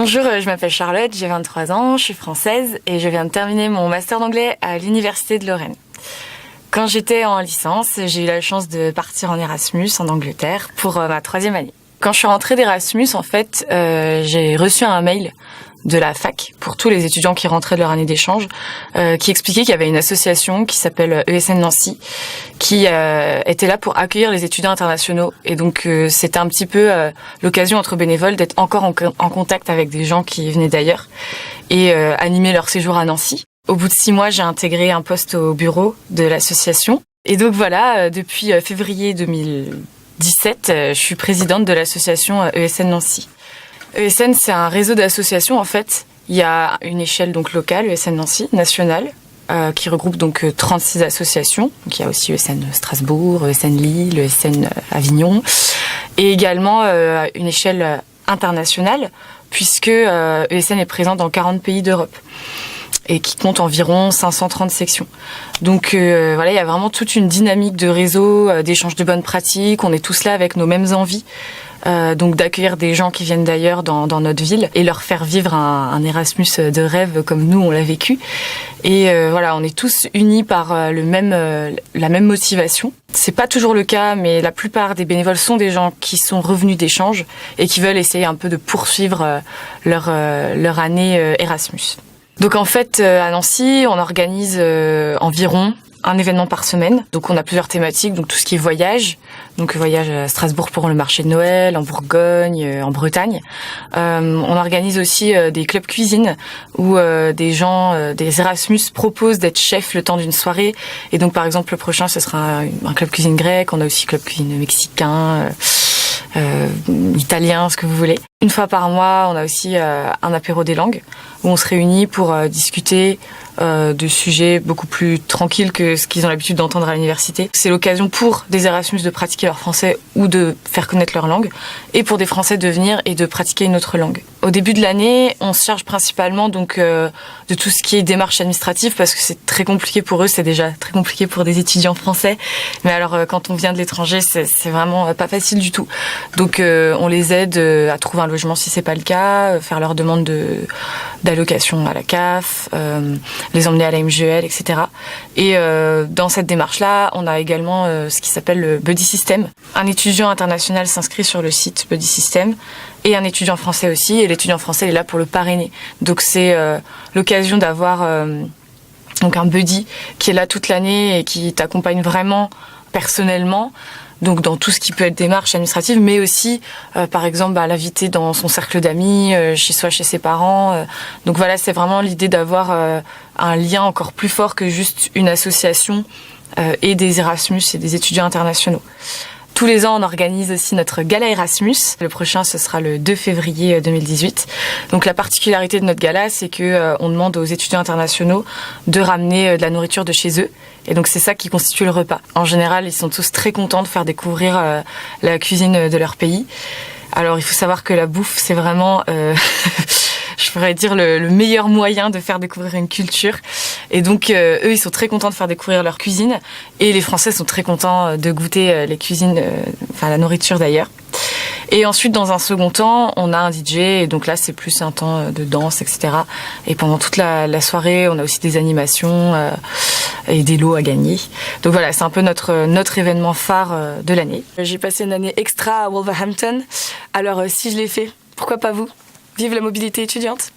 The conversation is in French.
Bonjour, je m'appelle Charlotte, j'ai 23 ans, je suis française et je viens de terminer mon master d'anglais à l'Université de Lorraine. Quand j'étais en licence, j'ai eu la chance de partir en Erasmus en Angleterre pour ma 3e année. Quand je suis rentrée d'Erasmus, en fait, j'ai reçu un mail de la fac pour tous les étudiants qui rentraient de leur année d'échange, qui expliquait qu'il y avait une association qui s'appelle ESN Nancy, qui était là pour accueillir les étudiants internationaux. Et donc c'était un petit peu l'occasion entre bénévoles d'être encore en contact avec des gens qui venaient d'ailleurs et animer leur séjour à Nancy. Au bout de 6 mois, j'ai intégré un poste au bureau de l'association. Et donc voilà, depuis février 2017, je suis présidente de l'association ESN Nancy. ESN, c'est un réseau d'associations, en fait. Il y a une échelle donc locale, ESN Nancy, nationale, qui regroupe donc 36 associations. Donc il y a aussi ESN Strasbourg, ESN Lille, ESN Avignon. Et également une échelle internationale, puisque ESN est présent dans 40 pays d'Europe et qui compte environ 530 sections. Donc voilà, il y a vraiment toute une dynamique de réseau, d'échange de bonnes pratiques. On est tous là avec nos mêmes envies. Donc d'accueillir des gens qui viennent d'ailleurs dans notre ville et leur faire vivre un Erasmus de rêve comme nous on l'a vécu. Et voilà, on est tous unis par la même motivation. C'est pas toujours le cas, mais la plupart des bénévoles sont des gens qui sont revenus d'échange et qui veulent essayer un peu de poursuivre leur année Erasmus. Donc en fait, à Nancy, on organise environ un événement par semaine. Donc on a plusieurs thématiques, donc tout ce qui est voyage. Donc voyage à Strasbourg pour le marché de Noël, en Bourgogne, en Bretagne. On organise aussi des clubs cuisine où des gens, des Erasmus proposent d'être chefs le temps d'une soirée. Et donc par exemple le prochain ce sera un club cuisine grec. On a aussi club cuisine mexicain, italien, ce que vous voulez. Une fois par mois, on a aussi un apéro des langues où on se réunit pour discuter de sujets beaucoup plus tranquilles que ce qu'ils ont l'habitude d'entendre à l'université. C'est l'occasion pour des Erasmus de pratiquer leur français ou de faire connaître leur langue et pour des Français de venir et de pratiquer une autre langue. Au début de l'année, on se charge principalement donc de tout ce qui est démarche administrative parce que c'est très compliqué pour eux, c'est déjà très compliqué pour des étudiants français. Mais alors quand on vient de l'étranger, c'est vraiment pas facile du tout. Donc on les aide à trouver un logement si c'est pas le cas, faire leur demande d'allocation à la CAF, les emmener à la MGL, etc. Et dans cette démarche-là, on a également ce qui s'appelle le Buddy System. Un étudiant international s'inscrit sur le site Buddy System et un étudiant français aussi. Et l'étudiant français est là pour le parrainer. Donc c'est l'occasion d'avoir donc un buddy qui est là toute l'année et qui t'accompagne vraiment personnellement. Donc dans tout ce qui peut être démarche administrative, mais aussi par exemple l'inviter dans son cercle d'amis, chez ses parents. Donc voilà, c'est vraiment l'idée d'avoir un lien encore plus fort que juste une association et des Erasmus et des étudiants internationaux. Tous les ans, on organise aussi notre gala Erasmus. Le prochain, ce sera le 2 février 2018. Donc la particularité de notre gala, c'est que on demande aux étudiants internationaux de ramener de la nourriture de chez eux. Et donc c'est ça qui constitue le repas. En général, ils sont tous très contents de faire découvrir la cuisine de leur pays. Alors il faut savoir que la bouffe, c'est vraiment... je pourrais dire le meilleur moyen de faire découvrir une culture. Et donc eux, ils sont très contents de faire découvrir leur cuisine. Et les Français sont très contents de goûter les cuisines, enfin la nourriture d'ailleurs. Et ensuite, dans un second temps, on a un DJ. Et donc là, c'est plus un temps de danse, etc. Et pendant toute la soirée, on a aussi des animations et des lots à gagner. Donc voilà, c'est un peu notre événement phare de l'année. J'ai passé une année extra à Wolverhampton. Alors si je l'ai fait, pourquoi pas vous ? Vive la mobilité étudiante!